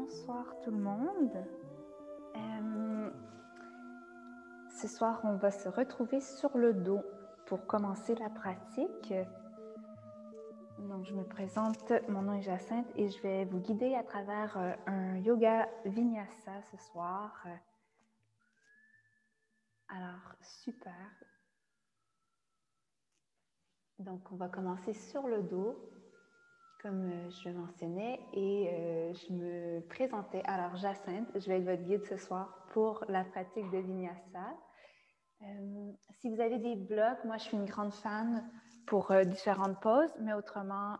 Bonsoir tout le monde. Ce soir, on va se retrouver sur le dos pour commencer la pratique. Donc, je me présente, mon nom est Jacinthe et je vais vous guider à travers un yoga vinyasa ce soir. Alors, super. Donc, on va commencer sur le dos, comme je le mentionnais, et je me présentais. Alors, Jacinthe, je vais être votre guide ce soir pour la pratique de vinyasa. Si vous avez des blocs, moi je suis une grande fan pour différentes poses, mais autrement,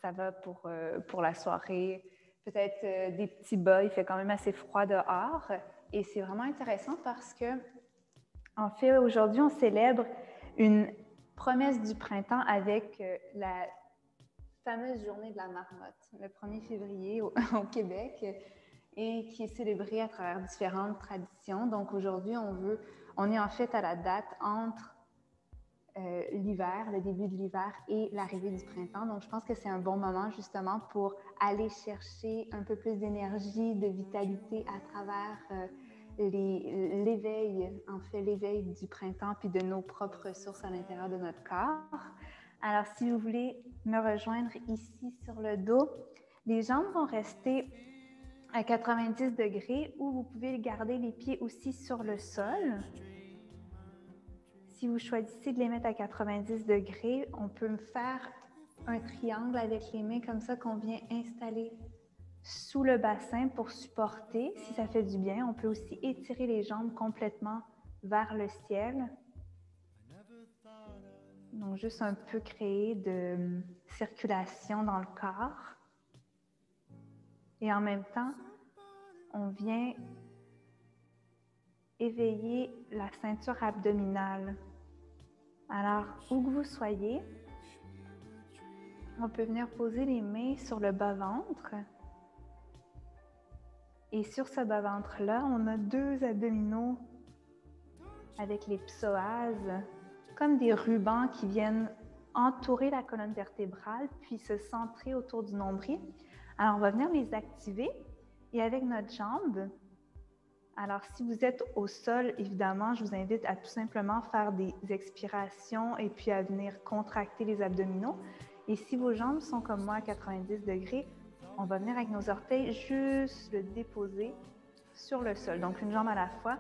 ça va pour la soirée. Peut-être des petits bas, il fait quand même assez froid dehors. Et c'est vraiment intéressant parce que, en fait, aujourd'hui, on célèbre une promesse du printemps avec la fameuse journée de la marmotte, le 1er février au Québec, et qui est célébrée à travers différentes traditions. Donc aujourd'hui, on est en fait à la date entre l'hiver, le début de l'hiver et l'arrivée du printemps. Donc je pense que c'est un bon moment justement pour aller chercher un peu plus d'énergie, de vitalité à travers l'éveil, en fait l'éveil du printemps puis de nos propres ressources à l'intérieur de notre corps. Alors si vous voulez me rejoindre ici sur le dos, les jambes vont rester à 90 degrés ou vous pouvez garder les pieds aussi sur le sol. Si vous choisissez de les mettre à 90 degrés, on peut faire un triangle avec les mains comme ça qu'on vient installer sous le bassin pour supporter. Si ça fait du bien, on peut aussi étirer les jambes complètement vers le ciel. Donc, juste un peu créer de circulation dans le corps. Et en même temps, on vient éveiller la ceinture abdominale. Alors, où que vous soyez, on peut venir poser les mains sur le bas-ventre. Et sur ce bas-ventre-là, on a deux abdominaux avec les psoas, comme des rubans qui viennent entourer la colonne vertébrale, puis se centrer autour du nombril. Alors, on va venir les activer et avec notre jambe. Alors, si vous êtes au sol, évidemment, je vous invite à tout simplement faire des expirations et puis à venir contracter les abdominaux. Et si vos jambes sont comme moi à 90 degrés, on va venir avec nos orteils juste le déposer sur le sol. Donc, une jambe à la fois.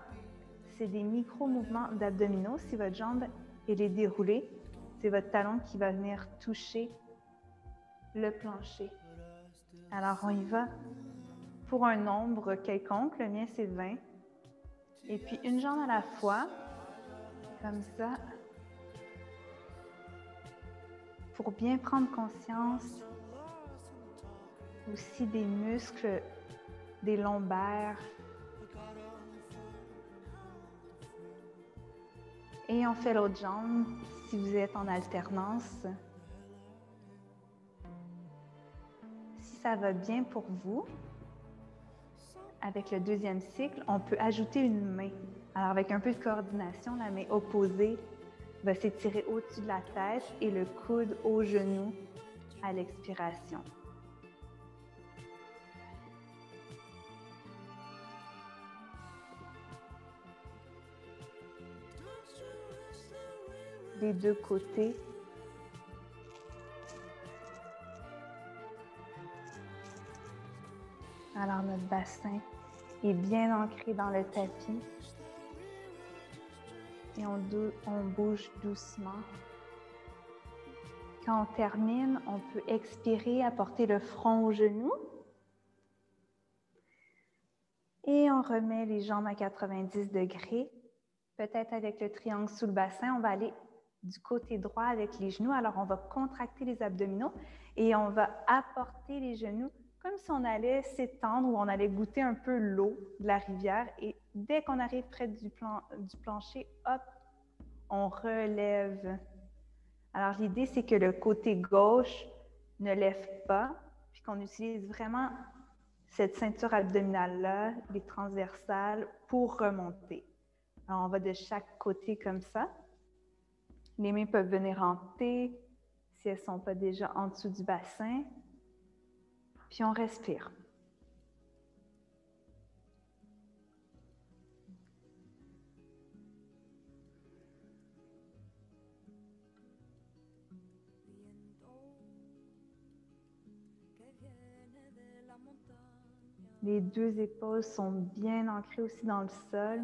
C'est des micro-mouvements d'abdominaux. Si votre jambe est déroulée, c'est votre talon qui va venir toucher le plancher. Alors, on y va pour un nombre quelconque. Le mien, c'est 20. Et puis, une jambe à la fois, comme ça, pour bien prendre conscience aussi des muscles, des lombaires. Et on fait l'autre jambe si vous êtes en alternance. Si ça va bien pour vous, avec le deuxième cycle, on peut ajouter une main. Alors, avec un peu de coordination, la main opposée va s'étirer au-dessus de la tête et le coude au genou à l'expiration. Des deux côtés. Alors, notre bassin est bien ancré dans le tapis. Et on bouge doucement. Quand on termine, on peut expirer, apporter le front au genou. Et on remet les jambes à 90 degrés. Peut-être avec le triangle sous le bassin, on va aller du côté droit avec les genoux. Alors, on va contracter les abdominaux et on va apporter les genoux comme si on allait s'étendre ou on allait goûter un peu l'eau de la rivière. Et dès qu'on arrive près du plancher, hop, on relève. Alors, l'idée, c'est que le côté gauche ne lève pas, puis qu'on utilise vraiment cette ceinture abdominale-là, les transversales, pour remonter. Alors, on va de chaque côté comme ça. Les mains peuvent venir en T, si elles ne sont pas déjà en dessous du bassin. Puis on respire. Les deux épaules sont bien ancrées aussi dans le sol.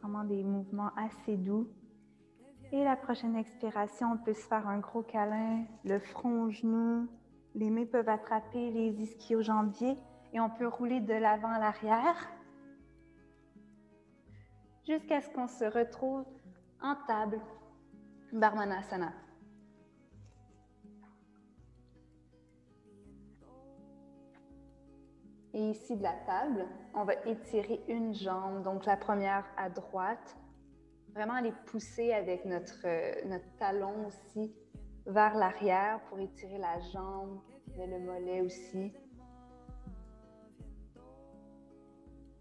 Vraiment des mouvements assez doux. Et la prochaine expiration, on peut se faire un gros câlin, le front au genou. Les mains peuvent attraper les ischio-jambiers et on peut rouler de l'avant à l'arrière jusqu'à ce qu'on se retrouve en table, Brahmanasana. Et ici de la table, on va étirer une jambe, donc la première à droite, vraiment aller pousser avec notre talon aussi vers l'arrière pour étirer la jambe, mais le mollet aussi.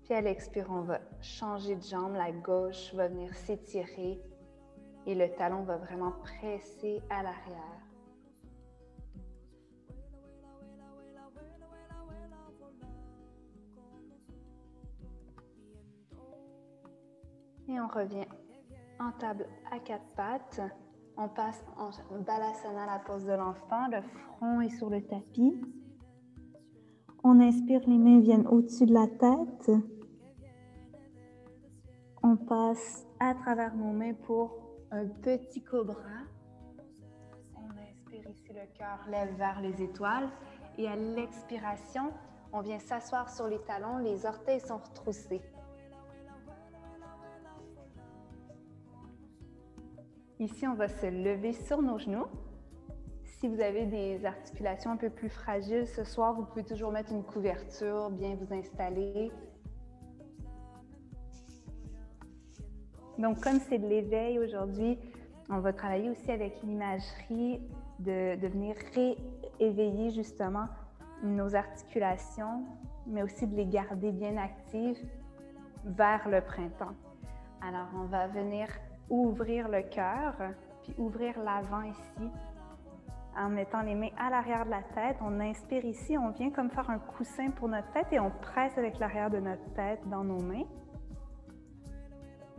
Puis à l'expire, on va changer de jambe, la gauche va venir s'étirer et le talon va vraiment presser à l'arrière. Et on revient en table à quatre pattes. On passe en Balasana, la pose de l'enfant. Le front est sur le tapis. On inspire, les mains viennent au-dessus de la tête. On passe à travers nos mains pour un petit cobra. On inspire ici, le cœur lève vers les étoiles. Et à l'expiration, on vient s'asseoir sur les talons. Les orteils sont retroussés. Ici, on va se lever sur nos genoux. Si vous avez des articulations un peu plus fragiles ce soir, vous pouvez toujours mettre une couverture, bien vous installer. Donc, comme c'est de l'éveil aujourd'hui, on va travailler aussi avec l'imagerie de venir rééveiller justement nos articulations, mais aussi de les garder bien actives vers le printemps. Alors, on va venir ouvrir le cœur, puis ouvrir l'avant ici, en mettant les mains à l'arrière de la tête. On inspire ici, on vient comme faire un coussin pour notre tête et on presse avec l'arrière de notre tête dans nos mains.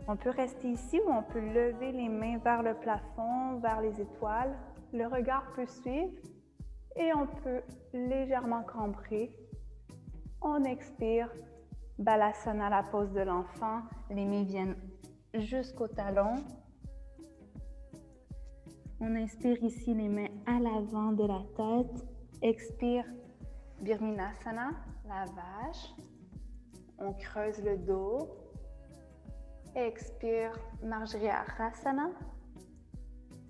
On peut rester ici ou on peut lever les mains vers le plafond, vers les étoiles. Le regard peut suivre et on peut légèrement cambrer. On expire, Balasana, la pose de l'enfant. Les mains viennent jusqu'au talon. On inspire ici, les mains à l'avant de la tête. Expire, Birminasana, la vache. On creuse le dos. Expire, Marjarasana,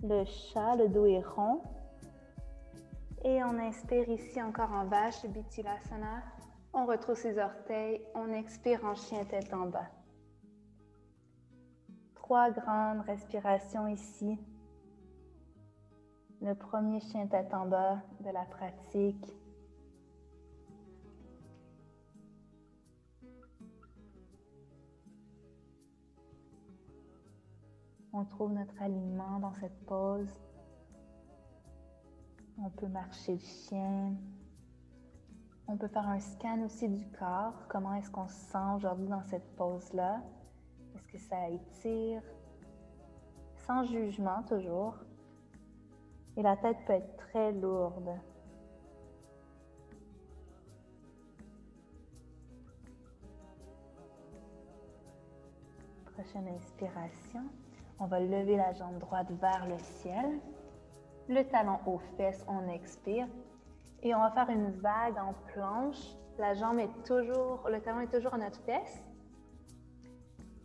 le chat, le dos est rond. Et on inspire ici encore en vache, Bittilasana. On retrousse les orteils, on expire en chien tête en bas. 3 grandes respirations ici. Le premier chien tête en bas de la pratique. On trouve notre alignement dans cette pose. On peut marcher le chien. On peut faire un scan aussi du corps. Comment est-ce qu'on se sent aujourd'hui dans cette pose-là? Est-ce que ça étire? Sans jugement toujours. Et la tête peut être très lourde. Prochaine inspiration. On va lever la jambe droite vers le ciel. Le talon aux fesses, on expire. Et on va faire une vague en planche. Le talon est toujours à notre fesse.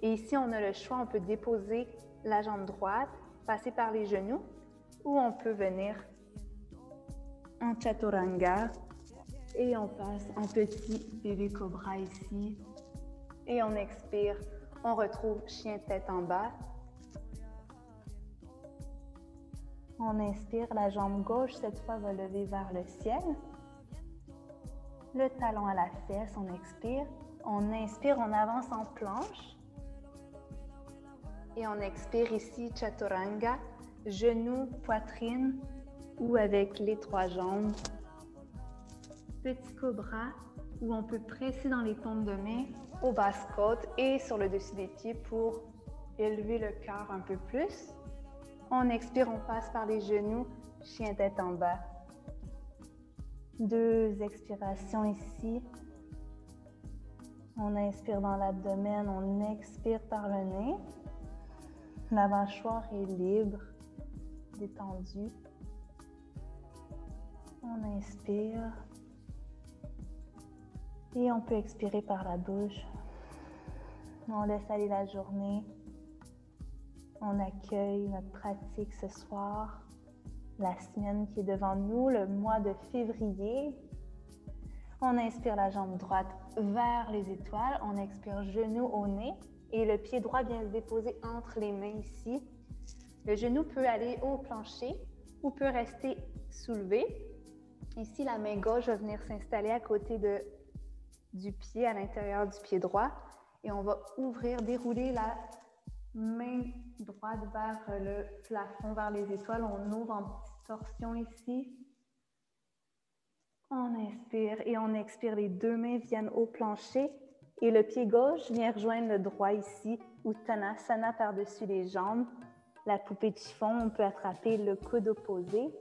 Et ici, on a le choix, on peut déposer la jambe droite, passer par les genoux, ou on peut venir en chaturanga. Et on passe en petit bébé cobra ici. Et on expire, on retrouve chien tête en bas. On inspire, la jambe gauche cette fois va lever vers le ciel. Le talon à la fesse, on expire. On inspire, on avance en planche. Et on expire ici, chaturanga, genoux, poitrine ou avec les 3 jambes. Petit cobra où on peut presser dans les paumes de main, aux basses côtes et sur le dessus des pieds pour élever le cœur un peu plus. On expire, on passe par les genoux, chien tête en bas. 2 expirations ici. On inspire dans l'abdomen, on expire par le nez. La mâchoire est libre, détendue. On inspire. Et on peut expirer par la bouche. On laisse aller la journée. On accueille notre pratique ce soir. La semaine qui est devant nous, le mois de février. On inspire la jambe droite vers les étoiles. On expire genou au nez. Et le pied droit vient se déposer entre les mains ici. Le genou peut aller au plancher ou peut rester soulevé. Ici, la main gauche va venir s'installer à côté du pied, à l'intérieur du pied droit. Et on va ouvrir, dérouler la main droite vers le plafond, vers les étoiles. On ouvre en petite torsion ici. On inspire et on expire. Les 2 mains viennent au plancher. Et le pied gauche vient rejoindre le droit ici, Uttanasana par-dessus les jambes. La poupée de chiffon, on peut attraper le coude opposé.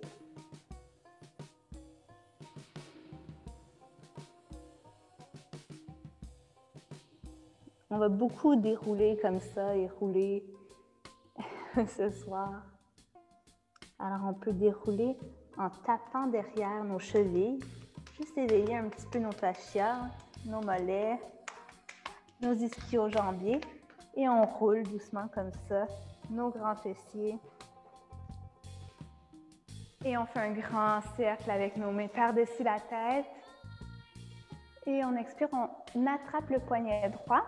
On va beaucoup dérouler comme ça et rouler ce soir. Alors, on peut dérouler en tapant derrière nos chevilles, juste éveiller un petit peu nos fascias, nos mollets, nos ischio-jambiers et on roule doucement comme ça, nos grands fessiers. Et on fait un grand cercle avec nos mains par-dessus la tête. Et on expire, on attrape le poignet droit.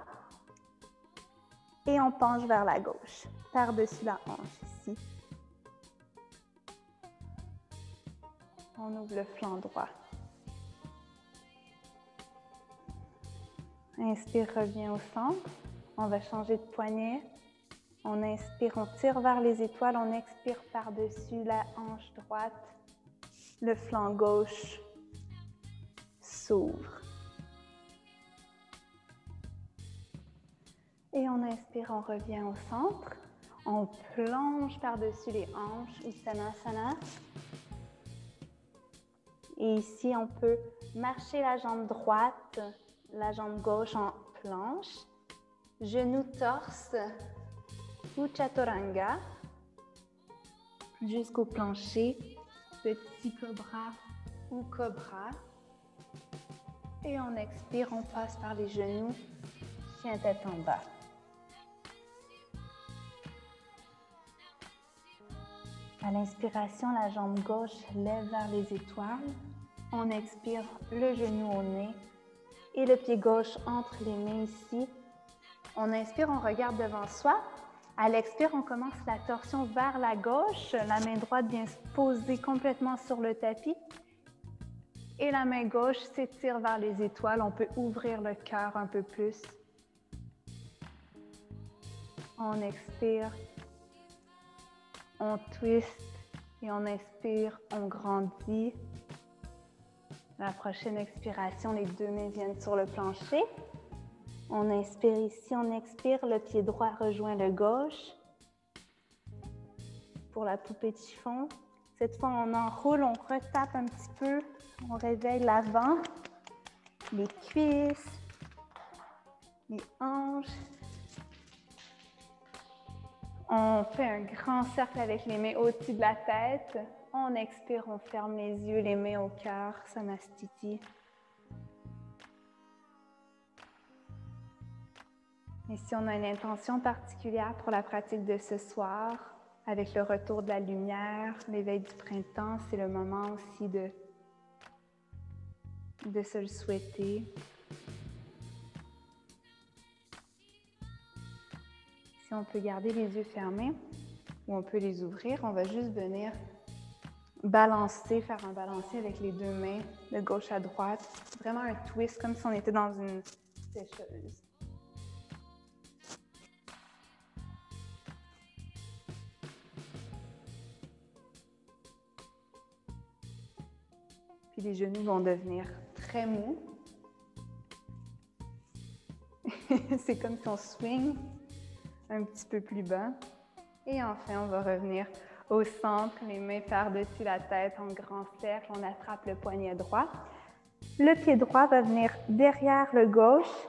Et on penche vers la gauche, par-dessus la hanche ici. On ouvre le flanc droit. Inspire, revient au centre. On va changer de poignet. On inspire, on tire vers les étoiles. On expire par-dessus la hanche droite. Le flanc gauche s'ouvre. Et on inspire, on revient au centre. On plonge par-dessus les hanches, Uttanasana. Et ici, on peut marcher la jambe droite, la jambe gauche en planche. Genou torse, Chaturanga. Jusqu'au plancher, petit cobra ou cobra. Et on expire, on passe par les genoux, chien tête en bas. À l'inspiration, la jambe gauche lève vers les étoiles. On expire le genou au nez et le pied gauche entre les mains ici. On inspire, on regarde devant soi. À l'expire, on commence la torsion vers la gauche. La main droite vient se poser complètement sur le tapis. Et la main gauche s'étire vers les étoiles. On peut ouvrir le cœur un peu plus. On expire. On twist et on inspire, on grandit. La prochaine expiration, les 2 mains viennent sur le plancher. On inspire ici, on expire, le pied droit rejoint le gauche. Pour la poupée de chiffon, cette fois on enroule, on retape un petit peu, on réveille l'avant, les cuisses, les hanches. On fait un grand cercle avec les mains au-dessus de la tête. On expire, on ferme les yeux, les mains au cœur, Samastiti. Et si on a une intention particulière pour la pratique de ce soir, avec le retour de la lumière, l'éveil du printemps, c'est le moment aussi de se le souhaiter. Si on peut garder les yeux fermés ou on peut les ouvrir, on va juste venir balancer, faire un balancier avec les 2 mains de gauche à droite. Vraiment un twist comme si on était dans une sécheuse. Puis les genoux vont devenir très mous. C'est comme si on swing un petit peu plus bas. Et enfin, on va revenir au centre, les mains par-dessus la tête en grand cercle. On attrape le poignet droit. Le pied droit va venir derrière le gauche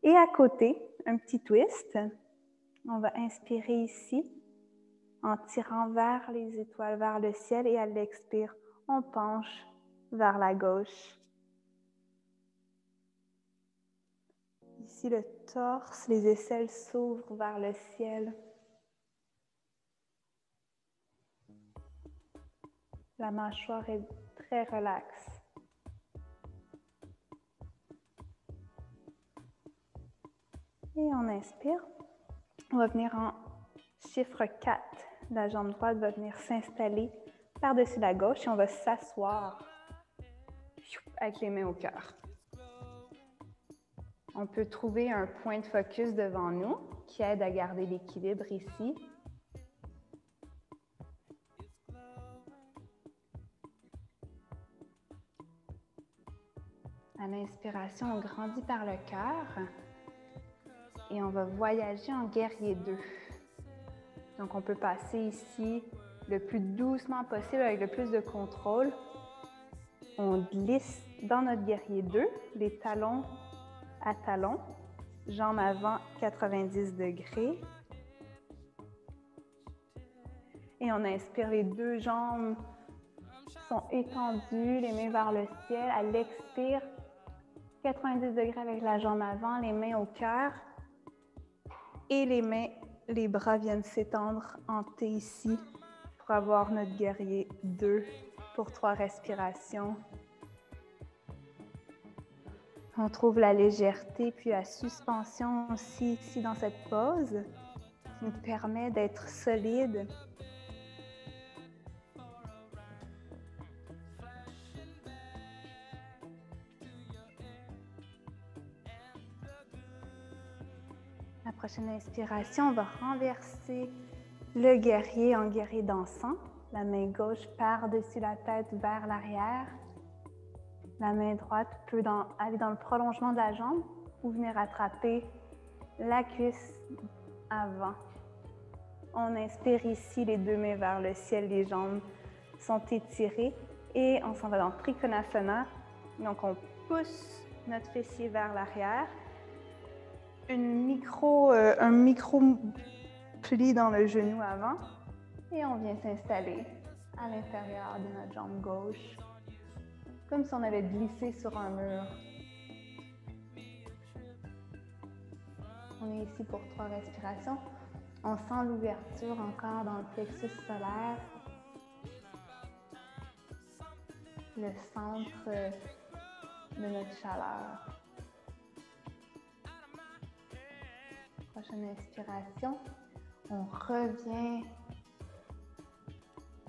et à côté, un petit twist. On va inspirer ici en tirant vers les étoiles, vers le ciel, et à l'expire, on penche vers la gauche. Ici, le torse, les aisselles s'ouvrent vers le ciel. La mâchoire est très relaxe. Et on inspire. On va venir en chiffre 4. La jambe droite va venir s'installer par-dessus la gauche et on va s'asseoir avec les mains au cœur. On peut trouver un point de focus devant nous qui aide à garder l'équilibre ici. À l'inspiration, on grandit par le cœur et on va voyager en guerrier 2. Donc, on peut passer ici le plus doucement possible avec le plus de contrôle. On glisse dans notre guerrier 2, les talons à talons, jambes avant 90 degrés. Et on inspire, les deux jambes sont étendues, les mains vers le ciel. À l'expire, 90 degrés avec la jambe avant, les mains au cœur. Et les bras viennent s'étendre en T ici pour avoir notre guerrier 2 pour 3 respirations. On trouve la légèreté puis la suspension aussi ici dans cette pose qui nous permet d'être solide. La prochaine inspiration, on va renverser le guerrier en guerrier dansant. La main gauche par-dessus la tête vers l'arrière. La main droite peut aller dans le prolongement de la jambe ou venir attraper la cuisse avant. On inspire ici, les deux mains vers le ciel, les jambes sont étirées et on s'en va dans Trikonasana. Donc on pousse notre fessier vers l'arrière. Un micro pli dans le genou avant et on vient s'installer à l'intérieur de notre jambe gauche, comme si on avait glissé sur un mur. On est ici pour 3 respirations. On sent l'ouverture encore dans le plexus solaire, le centre de notre chaleur. Prochaine inspiration, on revient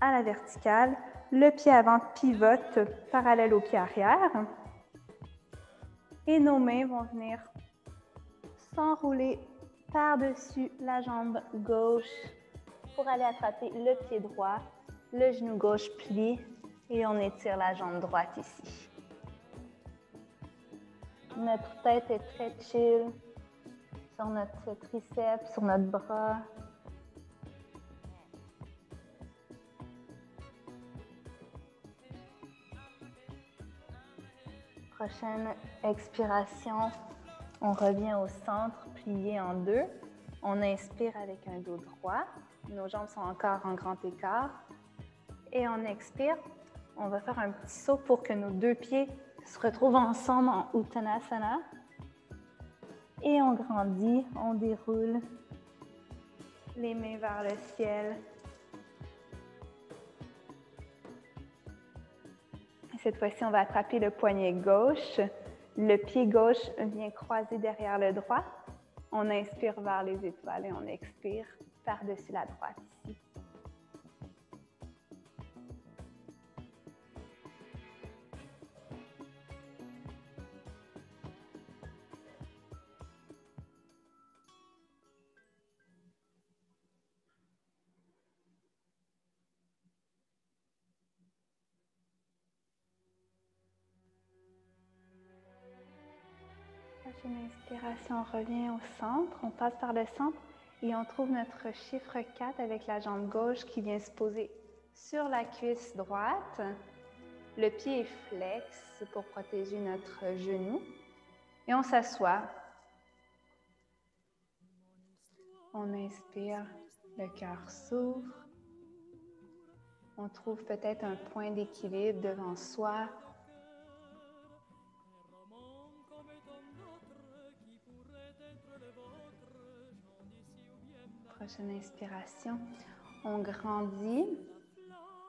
à la verticale. Le pied avant pivote parallèle au pied arrière. Et nos mains vont venir s'enrouler par-dessus la jambe gauche pour aller attraper le pied droit. Le genou gauche plie et on étire la jambe droite ici. Notre tête est très chill sur notre triceps, sur notre bras. Prochaine expiration, on revient au centre, plié en 2. On inspire avec un dos droit. Nos jambes sont encore en grand écart. Et on expire. On va faire un petit saut pour que nos 2 pieds se retrouvent ensemble en Uttanasana. Et on grandit, on déroule les mains vers le ciel. Cette fois-ci, on va attraper le poignet gauche. Le pied gauche vient croiser derrière le droit. On inspire vers les étoiles et on expire par-dessus la droite ici. Prochaine inspiration, on revient au centre, on passe par le centre et on trouve notre chiffre 4 avec la jambe gauche qui vient se poser sur la cuisse droite. Le pied est flex pour protéger notre genou. Et on s'assoit. On inspire, le cœur s'ouvre. On trouve peut-être un point d'équilibre devant soi. Prochaine inspiration. On grandit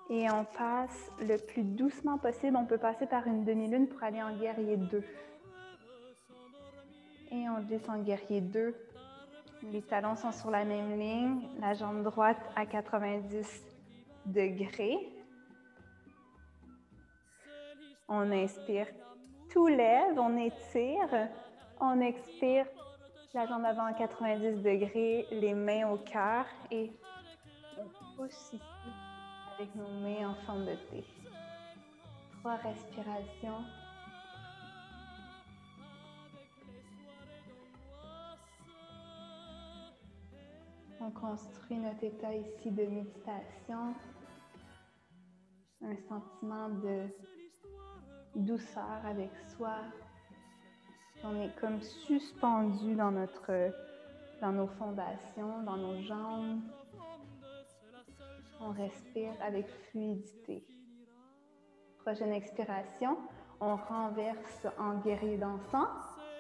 et on passe le plus doucement possible. On peut passer par une demi-lune pour aller en guerrier 2. Et on descend en guerrier 2. Les talons sont sur la même ligne, la jambe droite à 90 degrés. On inspire, tout lève, on étire. On expire, la jambe avant à 90 degrés, les mains au cœur et on pousse ici avec nos mains en forme de T. 3 respirations. On construit notre état ici de méditation, un sentiment de douceur avec soi. On est comme suspendu dans nos fondations, dans nos jambes. On respire avec fluidité. Prochaine expiration, on renverse en guerrier dansant,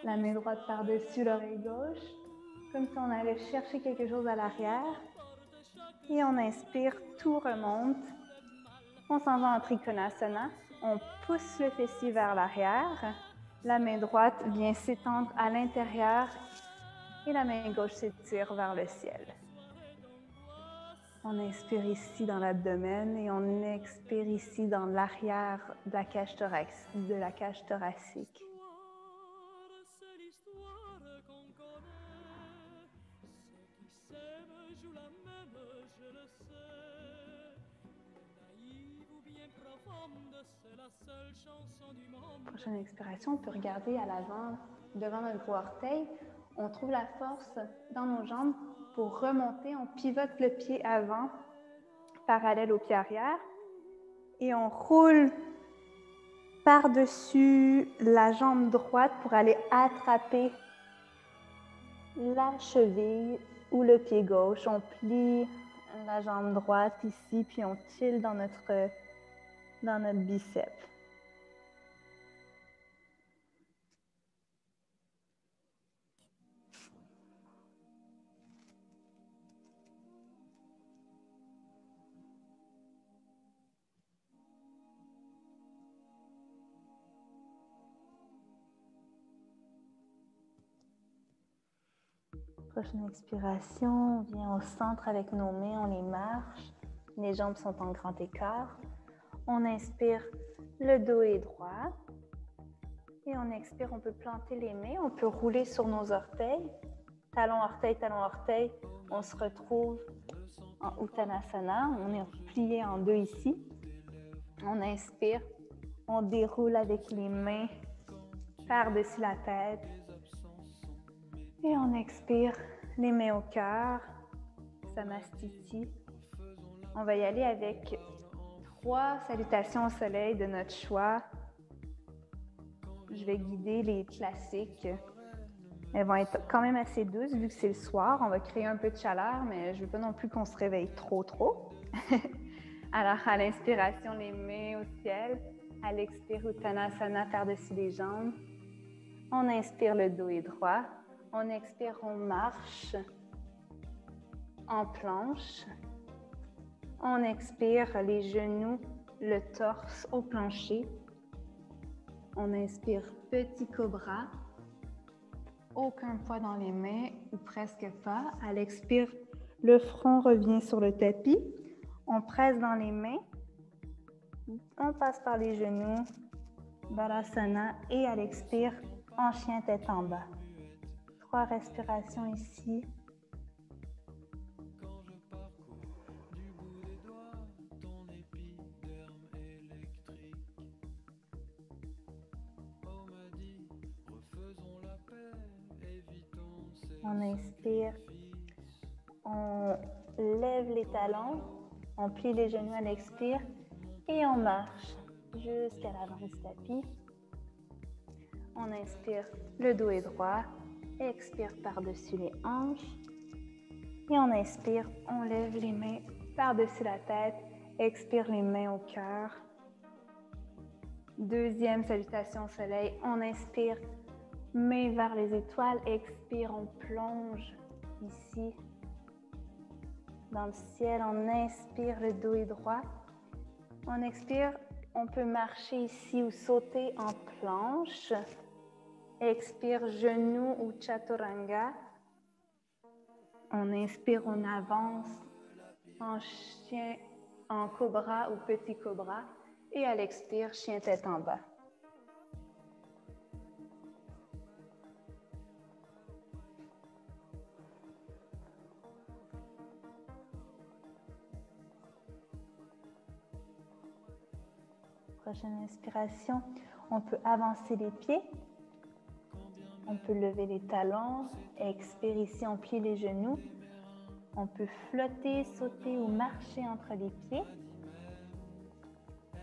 la main droite par-dessus l'oreille gauche, comme si on allait chercher quelque chose à l'arrière. Et on inspire, tout remonte. On s'en va en Trikonasana. On pousse le fessier vers l'arrière. La main droite vient s'étendre à l'intérieur et la main gauche s'étire vers le ciel. On inspire ici dans l'abdomen et on expire ici dans l'arrière de la cage thoracique. Prochaine expiration, on peut regarder à l'avant, devant notre gros orteil. On trouve la force dans nos jambes pour remonter. On pivote le pied avant, parallèle au pied arrière. Et on roule par-dessus la jambe droite pour aller attraper la cheville ou le pied gauche. On plie la jambe droite ici, puis on chill dans notre biceps. Prochaine expiration, on vient au centre avec nos mains, on les marche. Les jambes sont en grand écart. On inspire, le dos est droit. Et on expire, on peut planter les mains, on peut rouler sur nos orteils. Talon, orteil, on se retrouve en Uttanasana. On est plié en deux ici. On inspire, on déroule avec les mains par-dessus la tête. Et on expire, les mains au cœur, Samastiti. On va y aller avec 3 salutations au soleil de notre choix. Je vais guider les classiques. Elles vont être quand même assez douces vu que c'est le soir. On va créer un peu de chaleur, mais je ne veux pas non plus qu'on se réveille trop. Alors, à l'inspiration, les mains au ciel. À l'expire, Uttanasana par-dessus les jambes. On inspire, le dos est droit. On expire, on marche en planche. On expire, les genoux, le torse au plancher. On inspire, petit cobra. Aucun poids dans les mains ou presque pas. À l'expire, le front revient sur le tapis. On presse dans les mains. On passe par les genoux. Balasana. Et à l'expire, en chien tête en bas. 3 respirations ici. On inspire, on lève les talons, On plie les genoux à l'expire et on marche jusqu'à l'avant du tapis. On inspire, le dos est droit. Expire par-dessus les hanches. Et on inspire, on lève les mains par-dessus la tête. Expire les mains au cœur. Deuxième salutation au soleil. On inspire, mains vers les étoiles. Expire, on plonge ici dans le ciel. On inspire, le dos est droit. On expire, on peut marcher ici ou sauter en planche. Expire, genou ou chaturanga. On inspire, on avance en chien, en cobra ou petit cobra. Et à l'expire, chien tête en bas. Prochaine inspiration, on peut avancer les pieds. On peut lever les talons. Expire ici, on plie les genoux. On peut flotter, sauter ou marcher entre les pieds.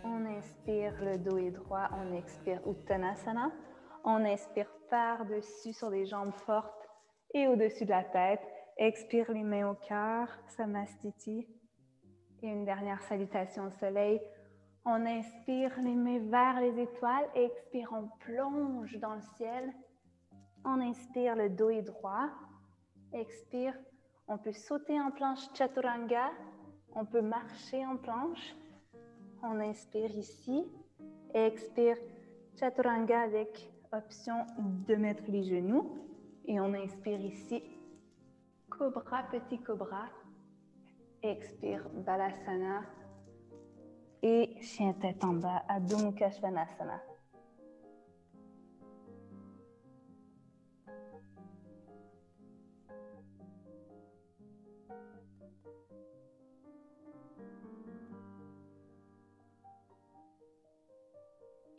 On inspire, le dos est droit. On expire, Uttanasana. On inspire par-dessus sur les jambes fortes et au-dessus de la tête. Expire les mains au cœur, Samastiti. Et une dernière salutation au soleil. On inspire les mains vers les étoiles. Expire, on plonge dans le ciel. On inspire, le dos est droit. Expire, on peut sauter en planche chaturanga. On peut marcher en planche. On inspire ici. Expire, chaturanga avec option de mettre les genoux. Et on inspire ici, cobra, petit cobra. Expire, balasana. Et chien tête en bas, Adho Mukha Svanasana.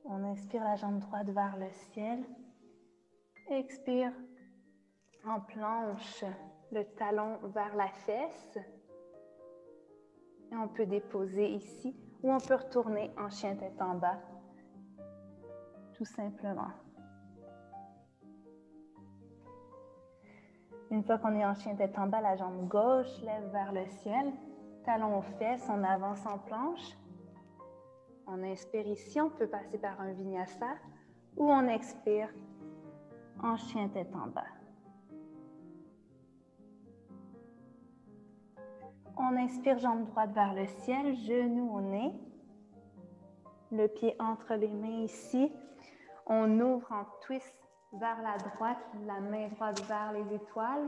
On inspire la jambe droite vers le ciel. Expire en planche, le talon vers la fesse. Et on peut déposer ici ou on peut retourner en chien tête en bas, tout simplement. Une fois qu'on est en chien tête en bas, la jambe gauche lève vers le ciel, talon aux fesses, on avance en planche. On inspire ici, on peut passer par un vinyasa ou on expire en chien tête en bas. On inspire, jambe droite vers le ciel, genou au nez. Le pied entre les mains ici. On ouvre en twist vers la droite, la main droite vers les étoiles.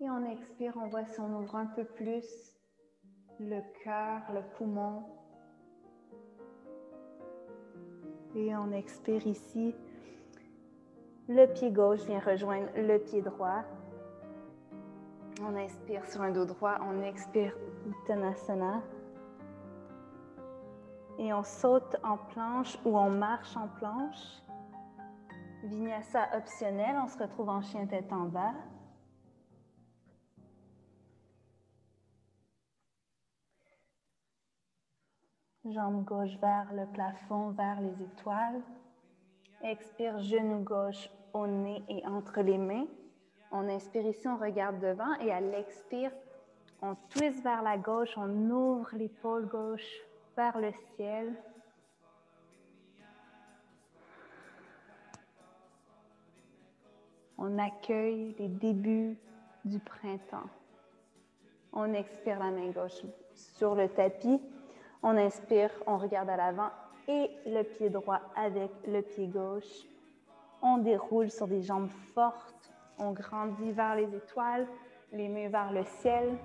Et on expire, on voit si on ouvre un peu plus le cœur, le poumon. Et on expire ici. Le pied gauche vient rejoindre le pied droit. On inspire sur un dos droit, on expire Uttanasana. Et on saute en planche ou on marche en planche. Vinyasa optionnel, on se retrouve en chien tête en bas. Jambe gauche vers le plafond, vers les étoiles. Expire, genou gauche au nez et entre les mains. On inspire ici, on regarde devant et à l'expire, on twist vers la gauche, on ouvre l'épaule gauche vers le ciel. On accueille les débuts du printemps. On expire la main gauche sur le tapis. On inspire, on regarde à l'avant et le pied droit avec le pied gauche. On déroule sur des jambes fortes. On grandit vers les étoiles, les mains vers le ciel.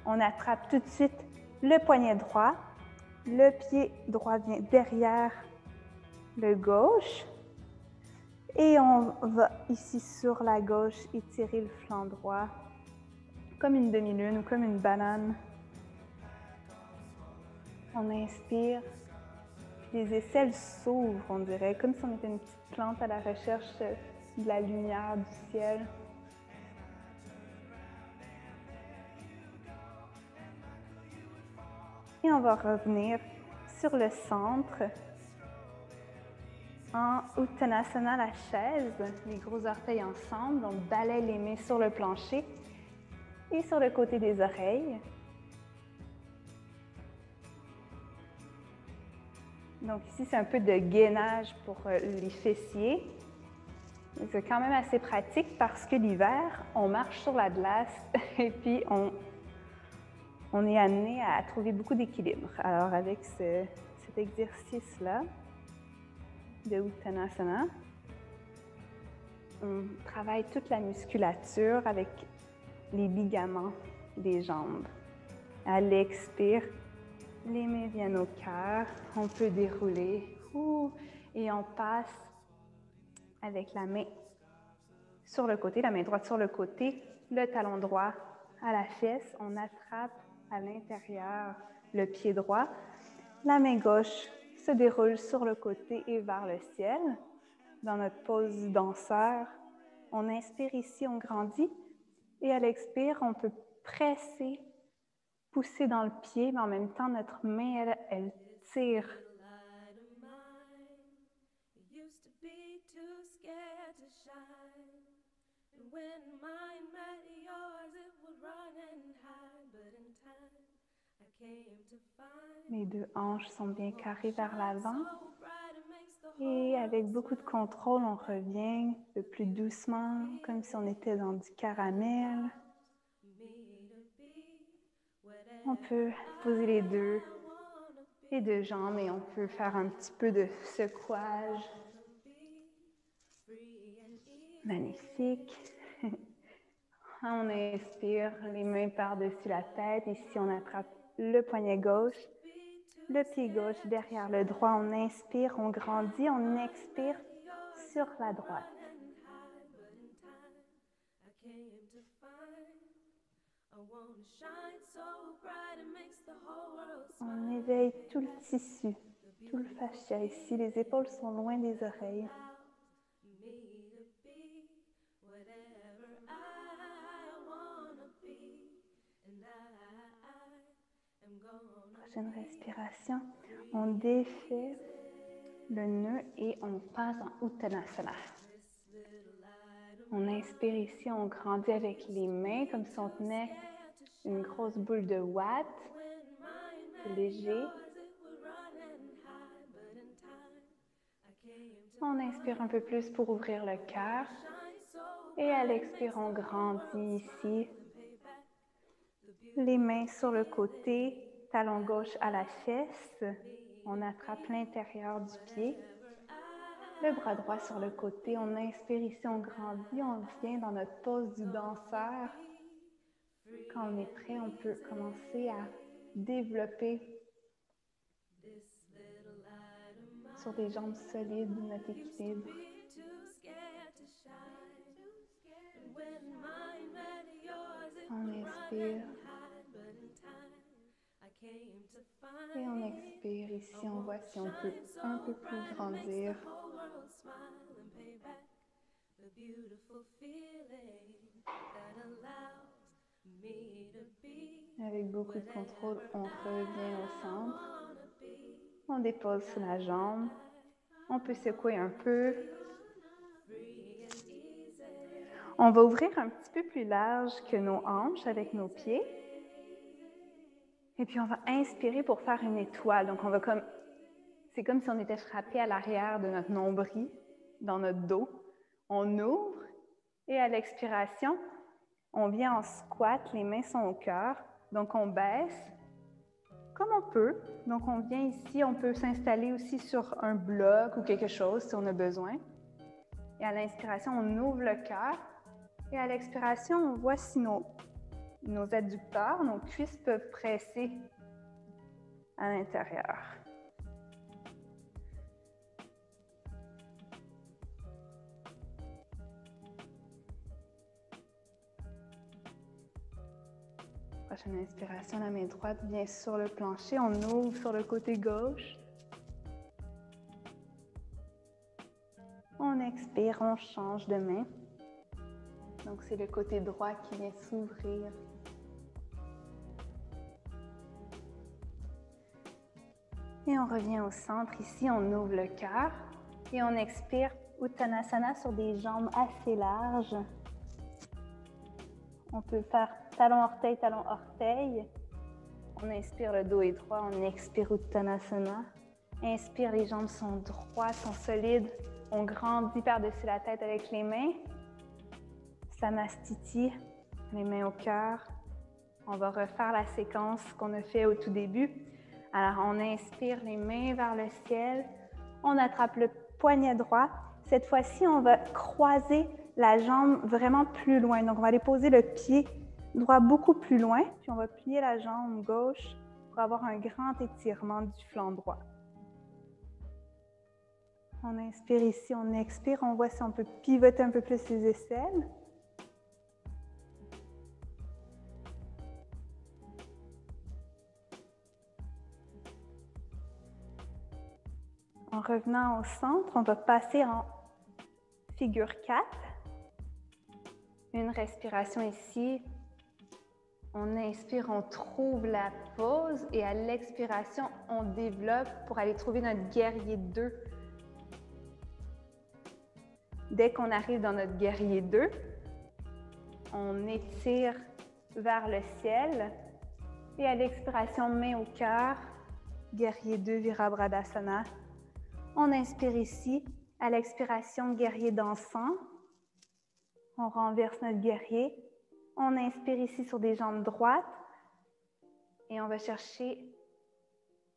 On attrape tout de suite le poignet droit. Le pied droit vient derrière le gauche. Et on va ici sur la gauche étirer le flanc droit comme une demi-lune ou comme une banane. On inspire. Puis les aisselles s'ouvrent, on dirait, comme si on était une petite plante à la recherche de la lumière du ciel. Et on va revenir sur le centre en Uttanasana, la chaise, les gros orteils ensemble. On balaye les mains sur le plancher et sur le côté des oreilles. Donc ici, c'est un peu de gainage pour les fessiers. C'est quand même assez pratique parce que l'hiver, on marche sur la glace et puis on est amené à trouver beaucoup d'équilibre. Alors avec cet exercice-là de Uttanasana, on travaille toute la musculature avec les ligaments des jambes. À l'expire, les mains viennent au cœur, on peut dérouler et on passe avec la main sur le côté, la main droite sur le côté, le talon droit à la fesse, on attrape à l'intérieur le pied droit, la main gauche se déroule sur le côté et vers le ciel. Dans notre pose du danseur, on inspire ici, on grandit et à l'expire, on peut presser, pousser dans le pied, mais en même temps, notre main, elle tire. Les deux hanches sont bien carrées vers l'avant. Et avec beaucoup de contrôle, on revient un peu plus doucement, comme si on était dans du caramel. On peut poser les deux jambes et on peut faire un petit peu de secouage. Magnifique. On inspire, les mains par-dessus la tête. Ici, on attrape le poignet gauche, le pied gauche derrière le droit. On inspire, on grandit, on expire sur la droite. On éveille tout le tissu, tout le fascia ici. Les épaules sont loin des oreilles. Prochaine respiration, on défait le nœud et on passe en Uttanasana. On inspire ici, on grandit avec les mains comme si on tenait une grosse boule de watt. C'est léger. On inspire un peu plus pour ouvrir le cœur. Et à l'expire, on grandit ici. Les mains sur le côté, talon gauche à la fesse. On attrape l'intérieur du pied. Le bras droit sur le côté. On inspire ici, on grandit. On vient dans notre pose du danseur. Quand on est prêt, on peut commencer à développer sur des jambes solides notre équilibre. On inspire. Et on expire. Ici, on voit si on peut un peu plus grandir. Avec beaucoup de contrôle, on revient au centre. On dépose sur la jambe. On peut secouer un peu. On va ouvrir un petit peu plus large que nos hanches avec nos pieds. Et puis, on va inspirer pour faire une étoile. Donc, on va c'est comme si on était frappé à l'arrière de notre nombril, dans notre dos. On ouvre et à l'expiration, on vient en squat, les mains sont au cœur. Donc, on baisse comme on peut. Donc, on vient ici, on peut s'installer aussi sur un bloc ou quelque chose si on a besoin. Et à l'inspiration, on ouvre le cœur. Et à l'expiration, on voit si nos adducteurs, nos cuisses peuvent presser à l'intérieur. Prochaine inspiration, la main droite vient sur le plancher. On ouvre sur le côté gauche. On expire, on change de main. Donc, c'est le côté droit qui vient s'ouvrir. Et on revient au centre. Ici, on ouvre le cœur. Et on expire Uttanasana sur des jambes assez larges. On peut faire talon-orteil, talon-orteil. On inspire, le dos est droit. On expire Uttanasana. Inspire, les jambes sont droites, sont solides. On grandit par-dessus la tête avec les mains. Samastiti, les mains au cœur. On va refaire la séquence qu'on a fait au tout début. Alors, on inspire les mains vers le ciel. On attrape le poignet droit. Cette fois-ci, on va croiser la jambe vraiment plus loin. Donc, on va aller poser le pied droit beaucoup plus loin. Puis, on va plier la jambe gauche pour avoir un grand étirement du flanc droit. On inspire ici, on expire. On voit si on peut pivoter un peu plus les aisselles. En revenant au centre, on va passer en figure 4. Une respiration ici. On inspire, on trouve la pause et à l'expiration, on développe pour aller trouver notre guerrier 2. Dès qu'on arrive dans notre guerrier 2, on étire vers le ciel et à l'expiration, main au cœur, guerrier 2, Virabhadasana. On inspire ici, à l'expiration, guerrier dansant. On renverse notre guerrier. On inspire ici sur des jambes droites. Et on va chercher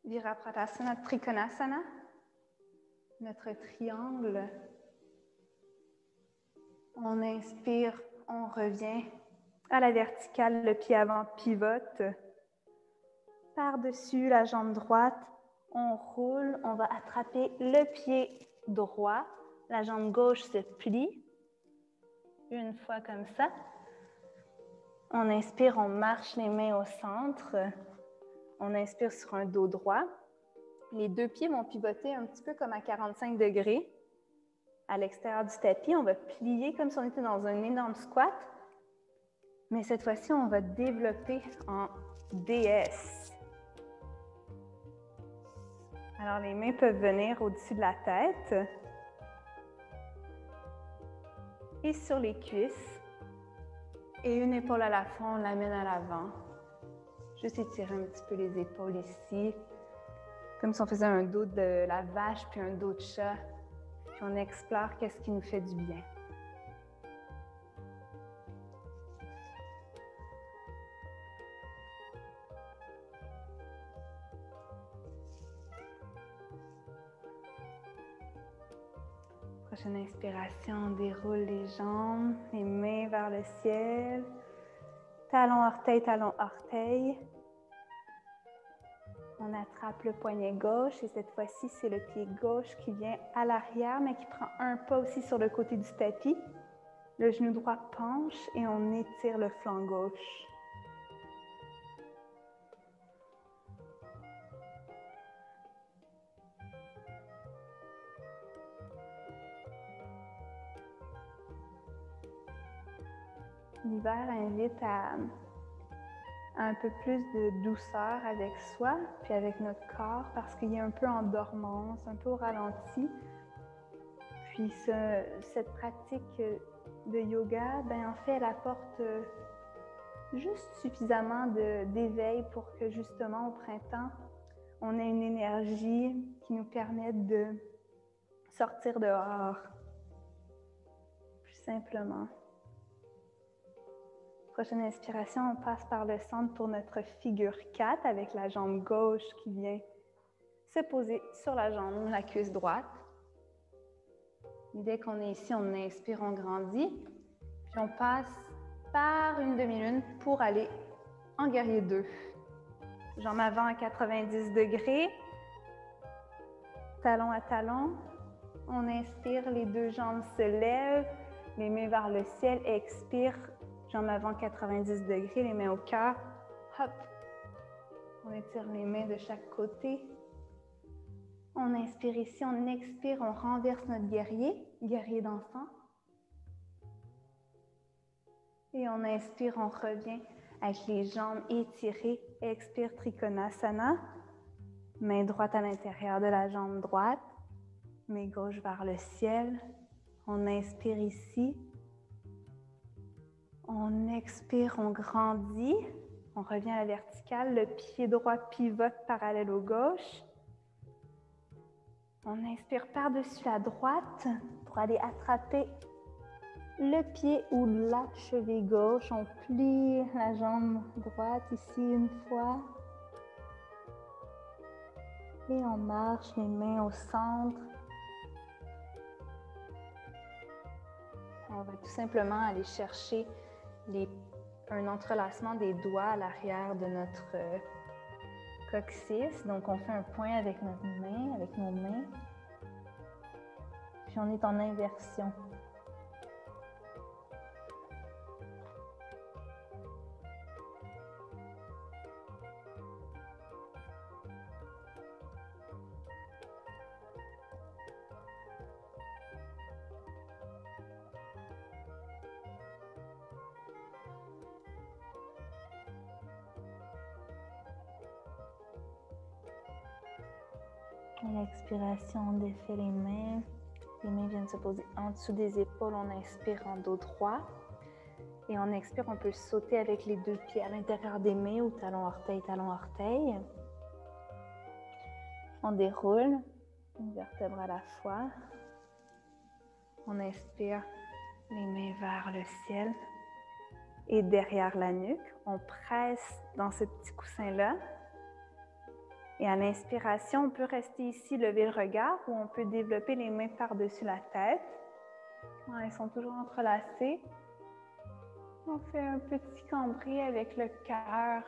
Virabhadasana, Trikonasana, notre triangle. On inspire, on revient à la verticale, le pied avant pivote. Par-dessus la jambe droite, on roule, on va attraper le pied droit. La jambe gauche se plie. Une fois comme ça. On inspire, on marche les mains au centre. On inspire sur un dos droit. Les deux pieds vont pivoter un petit peu comme à 45 degrés. À l'extérieur du tapis, on va plier comme si on était dans un énorme squat. Mais cette fois-ci, on va développer en DS. Alors, les mains peuvent venir au-dessus de la tête et sur les cuisses. Et une épaule à la fois, on l'amène à l'avant. Juste étirer un petit peu les épaules ici, comme si on faisait un dos de la vache puis un dos de chat. Puis on explore qu'est-ce qui nous fait du bien. Prochaine inspiration, on déroule les jambes, les mains vers le ciel. Talon, orteil, talon, orteil. On attrape le poignet gauche et cette fois-ci, c'est le pied gauche qui vient à l'arrière, mais qui prend un pas aussi sur le côté du tapis. Le genou droit penche et on étire le flanc gauche. L'hiver invite à un peu plus de douceur avec soi, puis avec notre corps, parce qu'il est un peu en dormance, un peu au ralenti. Puis cette pratique de yoga, en fait, elle apporte juste suffisamment d'éveil pour que justement au printemps, on ait une énergie qui nous permette de sortir dehors, plus simplement. Prochaine inspiration, on passe par le centre pour notre figure 4 avec la jambe gauche qui vient se poser sur la jambe, la cuisse droite. Dès qu'on est ici, on inspire, on grandit. Puis on passe par une demi-lune pour aller en guerrier 2. Jambes avant à 90 degrés, talon à talon. On inspire, les deux jambes se lèvent, les mains vers le ciel, expire. Jambes avant 90 degrés, les mains au cœur. Hop! On étire les mains de chaque côté. On inspire ici, on expire, on renverse notre guerrier, guerrier dansant. Et on inspire, on revient avec les jambes étirées. Expire, Trikonasana. Main droite à l'intérieur de la jambe droite. Main gauche vers le ciel. On inspire ici. On expire, on grandit. On revient à la verticale. Le pied droit pivote parallèle au gauche. On inspire par-dessus la droite pour aller attraper le pied ou la cheville gauche. On plie la jambe droite ici une fois. Et on marche les mains au centre. On va tout simplement aller chercher un entrelacement des doigts à l'arrière de notre coccyx. Donc, on fait un point avec notre main, avec nos mains. Puis, on est en inversion. À l'expiration, on défait les mains. Les mains viennent se poser en dessous des épaules. On inspire en dos droit. Et on expire, on peut sauter avec les deux pieds à l'intérieur des mains ou talon-orteil, talon-orteil. On déroule une vertèbre à la fois. On inspire les mains vers le ciel et derrière la nuque. On presse dans ce petit coussin-là. Et à l'inspiration, on peut rester ici, lever le regard, ou on peut développer les mains par-dessus la tête. Elles sont toujours entrelacées. On fait un petit cambri avec le cœur.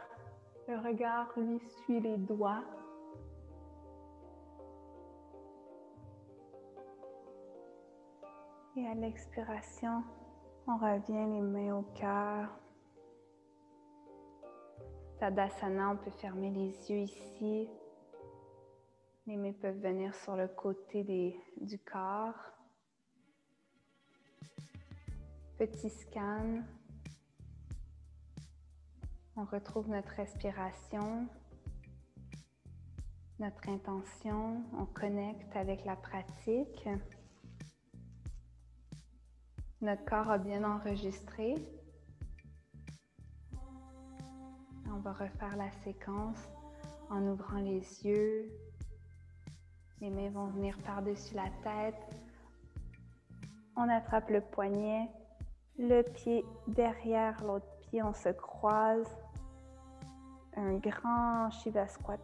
Le regard, lui, suit les doigts. Et à l'expiration, on revient les mains au cœur. Tadasana, on peut fermer les yeux ici. Les mains peuvent venir sur le côté du corps. Petit scan. On retrouve notre respiration, notre intention. On connecte avec la pratique. Notre corps a bien enregistré. On va refaire la séquence en ouvrant les yeux. Les mains vont venir par-dessus la tête. On attrape le poignet, le pied derrière l'autre pied, on se croise. Un grand Shiva Squat.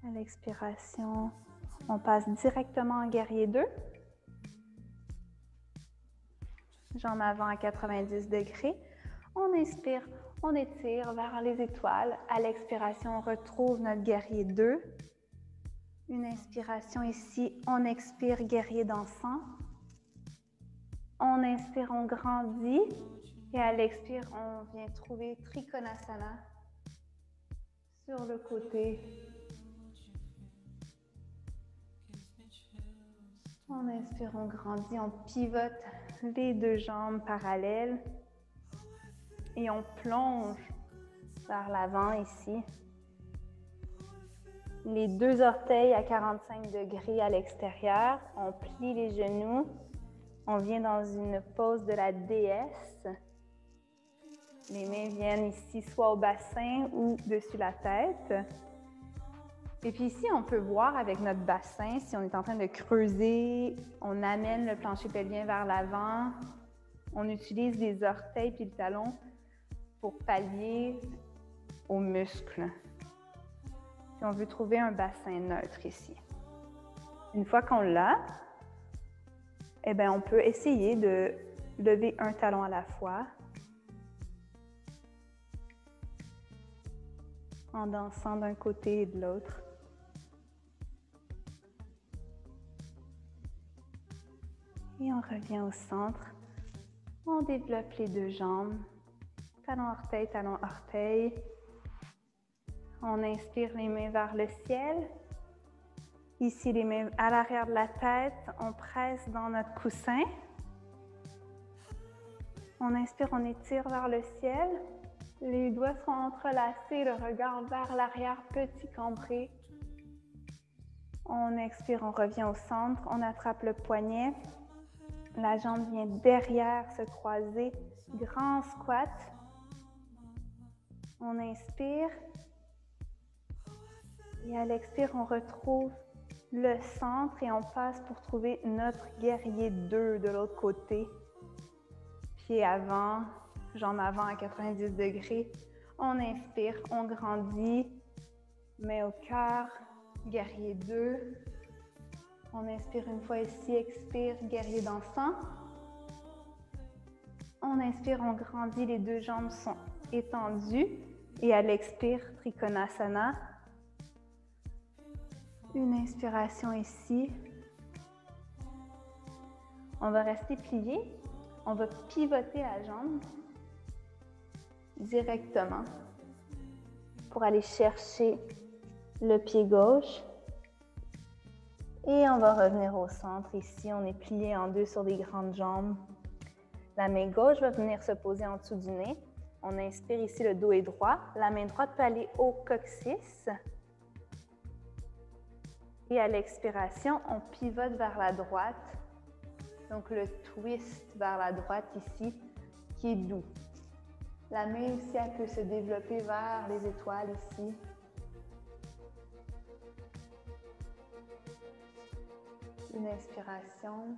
À l'expiration, on passe directement en guerrier 2. Jambes avant à 90 degrés. On inspire, on étire vers les étoiles. À l'expiration, on retrouve notre guerrier 2. Une inspiration ici, on expire, guerrier d'enfant. On inspire, on grandit. Et à l'expire, on vient trouver Trikonasana sur le côté. On inspire, on grandit, on pivote les deux jambes parallèles. Et on plonge vers l'avant ici. Les deux orteils à 45 degrés à l'extérieur. On plie les genoux. On vient dans une pose de la déesse. Les mains viennent ici soit au bassin ou dessus la tête. Et puis ici, on peut voir avec notre bassin, si on est en train de creuser, on amène le plancher pelvien vers l'avant. On utilise les orteils puis le talon pour pallier aux muscles. Puis on veut trouver un bassin neutre ici. Une fois qu'on l'a, eh bien, on peut essayer de lever un talon à la fois en dansant d'un côté et de l'autre. Et on revient au centre. On développe les deux jambes. Talon-orteil, talon-orteil. On inspire les mains vers le ciel. Ici, les mains à l'arrière de la tête. On presse dans notre coussin. On inspire, on étire vers le ciel. Les doigts seront entrelacés, le regard vers l'arrière, petit cambré. On expire, on revient au centre, on attrape le poignet. La jambe vient derrière se croiser, grand squat. On inspire. Et à l'expire, on retrouve le centre et on passe pour trouver notre guerrier 2 de l'autre côté. Pied avant, jambes avant à 90 degrés. On inspire, on grandit, main au cœur, guerrier 2. On inspire une fois ici, expire, guerrier dansant. On inspire, on grandit, les deux jambes sont étendues. Et à l'expire, Trikonasana. Une inspiration ici. On va rester plié. On va pivoter la jambe directement pour aller chercher le pied gauche. Et on va revenir au centre. Ici, on est plié en deux sur des grandes jambes. La main gauche va venir se poser en dessous du nez. On inspire ici, le dos est droit. La main droite peut aller au coccyx. Et à l'expiration, on pivote vers la droite. Donc le twist vers la droite ici, qui est doux. La main aussi, elle peut se développer vers les étoiles ici. Une inspiration.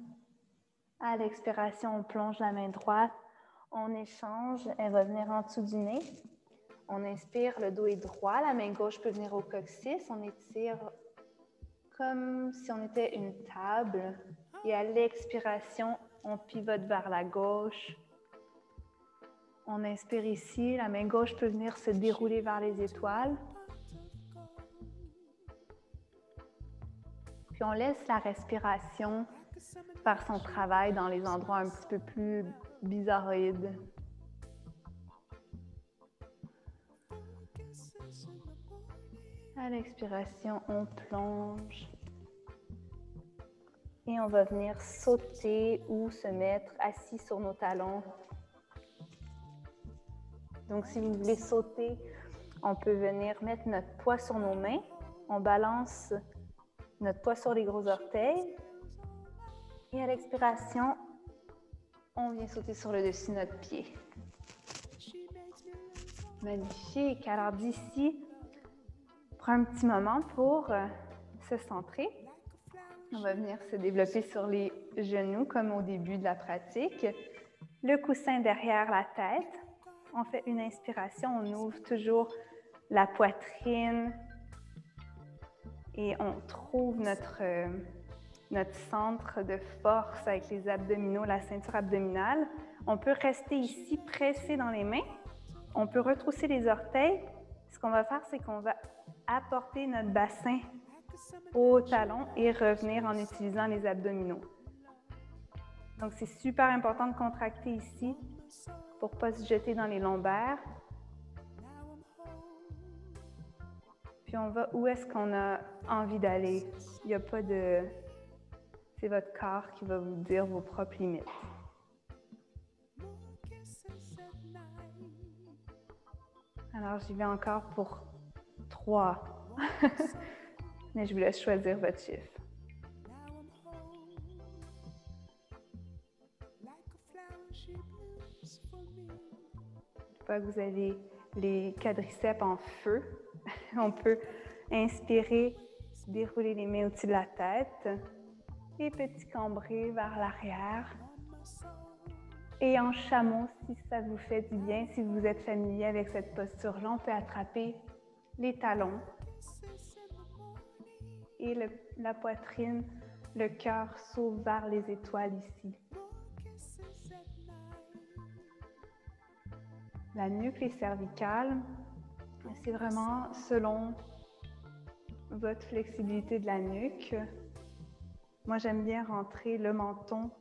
À l'expiration, on plonge la main droite. On échange, elle va venir en dessous du nez. On inspire, le dos est droit. La main gauche peut venir au coccyx. On étire comme si on était une table. Et à l'expiration, on pivote vers la gauche. On inspire ici. La main gauche peut venir se dérouler vers les étoiles. Puis on laisse la respiration faire son travail dans les endroits un petit peu plus bizarroïdes. À l'expiration, on plonge. Et on va venir sauter ou se mettre assis sur nos talons. Donc, si vous voulez sauter, on peut venir mettre notre poids sur nos mains. On balance notre poids sur les gros orteils. Et à l'expiration, on vient sauter sur le dessus de notre pied. Magnifique. Alors d'ici, prends un petit moment pour se centrer. On va venir se développer sur les genoux comme au début de la pratique. Le coussin derrière la tête. On fait une inspiration, on ouvre toujours la poitrine et on trouve notre centre de force avec les abdominaux, la ceinture abdominale. On peut rester ici pressé dans les mains. On peut retrousser les orteils. Ce qu'on va faire, c'est qu'on va apporter notre bassin au talon et revenir en utilisant les abdominaux. Donc, c'est super important de contracter ici pour ne pas se jeter dans les lombaires. Puis on va où est-ce qu'on a envie d'aller. Il n'y a pas de... C'est votre corps qui va vous dire vos propres limites. Alors, j'y vais encore pour 3. Mais je vous laisse choisir votre chiffre. Une fois que vous avez les quadriceps en feu, on peut inspirer, dérouler les mains au-dessus de la tête et petit cambré vers l'arrière. Et en chameau, si ça vous fait du bien, si vous êtes familier avec cette posture-là, on peut attraper les talons et la poitrine, le cœur s'ouvre vers les étoiles ici. La nuque, les cervicales, c'est vraiment selon votre flexibilité de la nuque. Moi, j'aime bien rentrer le menton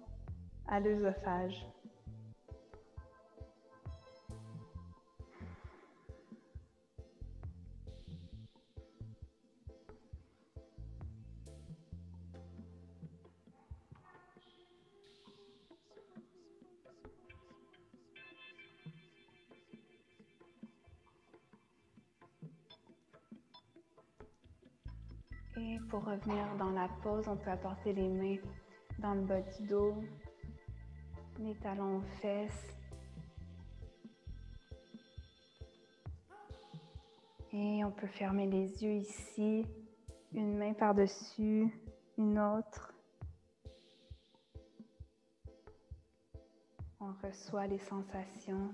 à l'œsophage. Et pour revenir dans la pose, on peut apporter les mains dans le bas du dos, les talons aux fesses. Et on peut fermer les yeux ici, une main par-dessus, une autre. On reçoit les sensations.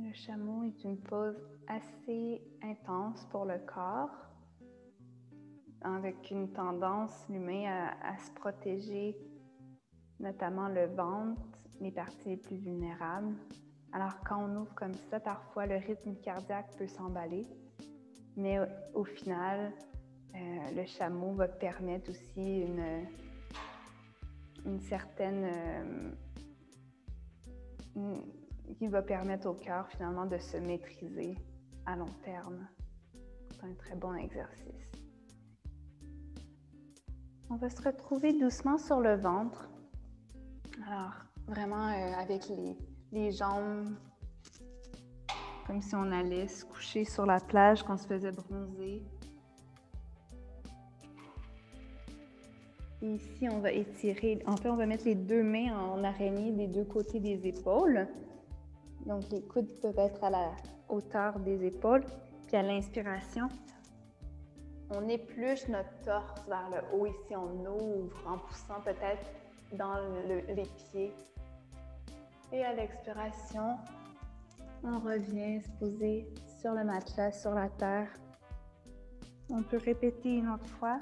Le chameau est une pose assez intense pour le corps, avec une tendance l'humain à se protéger, notamment le ventre, les parties les plus vulnérables. Alors quand on ouvre comme ça, parfois le rythme cardiaque peut s'emballer, mais au final, le chameau va permettre aussi une certaine... qui va permettre au cœur finalement de se maîtriser à long terme. C'est un très bon exercice. On va se retrouver doucement sur le ventre. Alors, vraiment avec les jambes, comme si on allait se coucher sur la plage quand on se faisait bronzer. Et ici, on va étirer, en fait, on va mettre les deux mains en araignée des deux côtés des épaules. Donc, les coudes peuvent être à la hauteur des épaules. Puis à l'inspiration, on épluche notre torse vers le haut. Ici, on ouvre en poussant peut-être dans les pieds. Et à l'expiration, on revient se poser sur le matelas, sur la terre. On peut répéter une autre fois.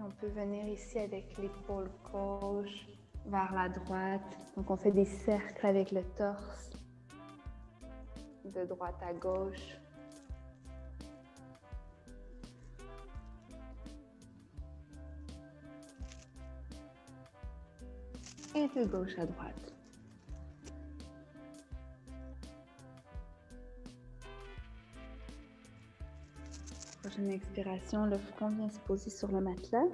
On peut venir ici avec l'épaule gauche vers la droite. Donc, on fait des cercles avec le torse, de droite à gauche. Et de gauche à droite. Prochaine expiration, le front vient se poser sur le matelas.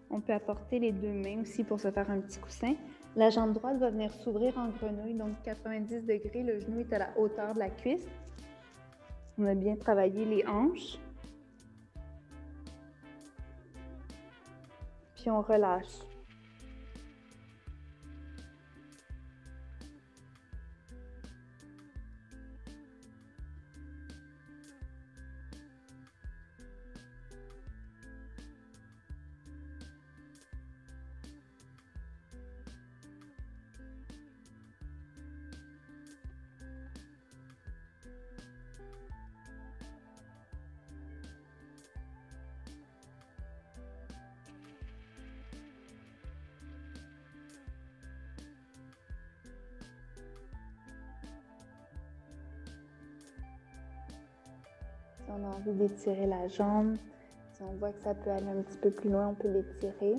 On peut apporter les deux mains aussi pour se faire un petit coussin. La jambe droite va venir s'ouvrir en grenouille, donc 90 degrés. Le genou est à la hauteur de la cuisse. On a bien travaillé les hanches. Puis on relâche. Si on a envie d'étirer la jambe, si on voit que ça peut aller un petit peu plus loin, on peut l'étirer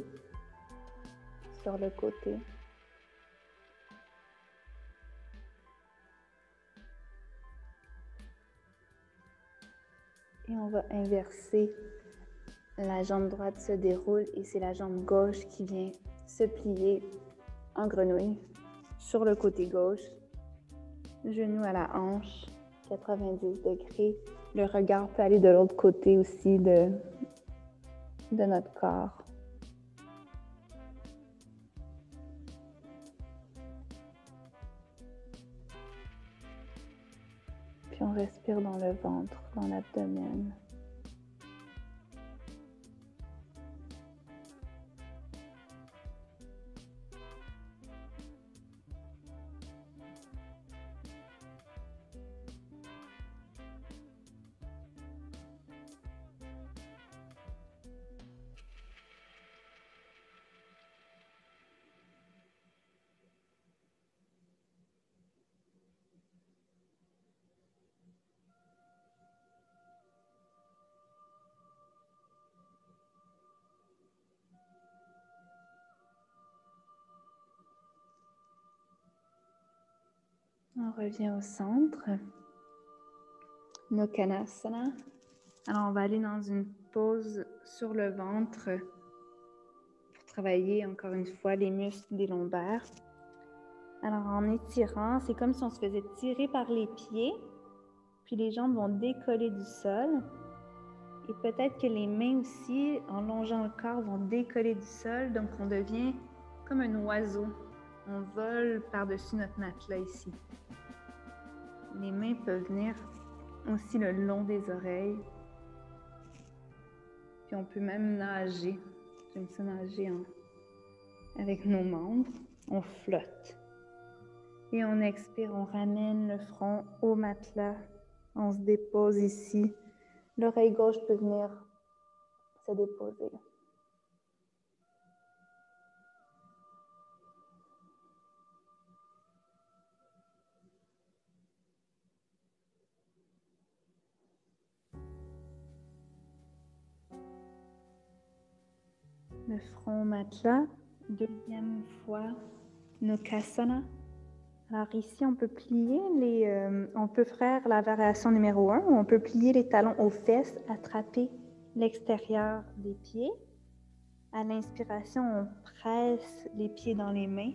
sur le côté. Et on va inverser. La jambe droite se déroule et c'est la jambe gauche qui vient se plier en grenouille sur le côté gauche. Genou à la hanche, 90 degrés. Le regard peut aller de l'autre côté aussi de notre corps. Puis on respire dans le ventre, dans l'abdomen. On revient au centre. Nokkanasana. Alors, on va aller dans une pause sur le ventre pour travailler encore une fois les muscles des lombaires. Alors, en étirant, c'est comme si on se faisait tirer par les pieds, puis les jambes vont décoller du sol. Et peut-être que les mains aussi, en longeant le corps, vont décoller du sol. Donc, on devient comme un oiseau. On vole par-dessus notre matelas ici. Les mains peuvent venir aussi le long des oreilles. Puis on peut même nager. J'aime ça nager avec nos membres. On flotte. Et on expire, on ramène le front au matelas. On se dépose ici. L'oreille gauche peut venir se déposer. Le front au matelas. Deuxième fois, Nokkanasana. Alors ici, on peut plier on peut faire la variation numéro 1, où on peut plier les talons aux fesses, attraper l'extérieur des pieds. À l'inspiration, on presse les pieds dans les mains.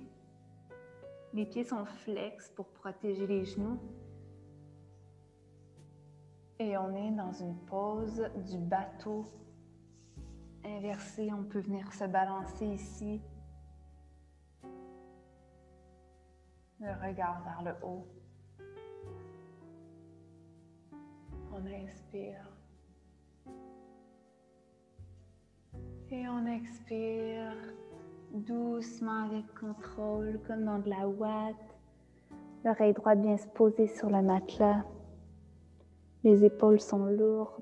Les pieds sont flex pour protéger les genoux. Et on est dans une pose du bateau inversé. On peut venir se balancer ici. Le regard vers le haut. On inspire. Et on expire doucement avec contrôle, comme dans de la ouate. L'oreille droite vient se poser sur le matelas. Les épaules sont lourdes.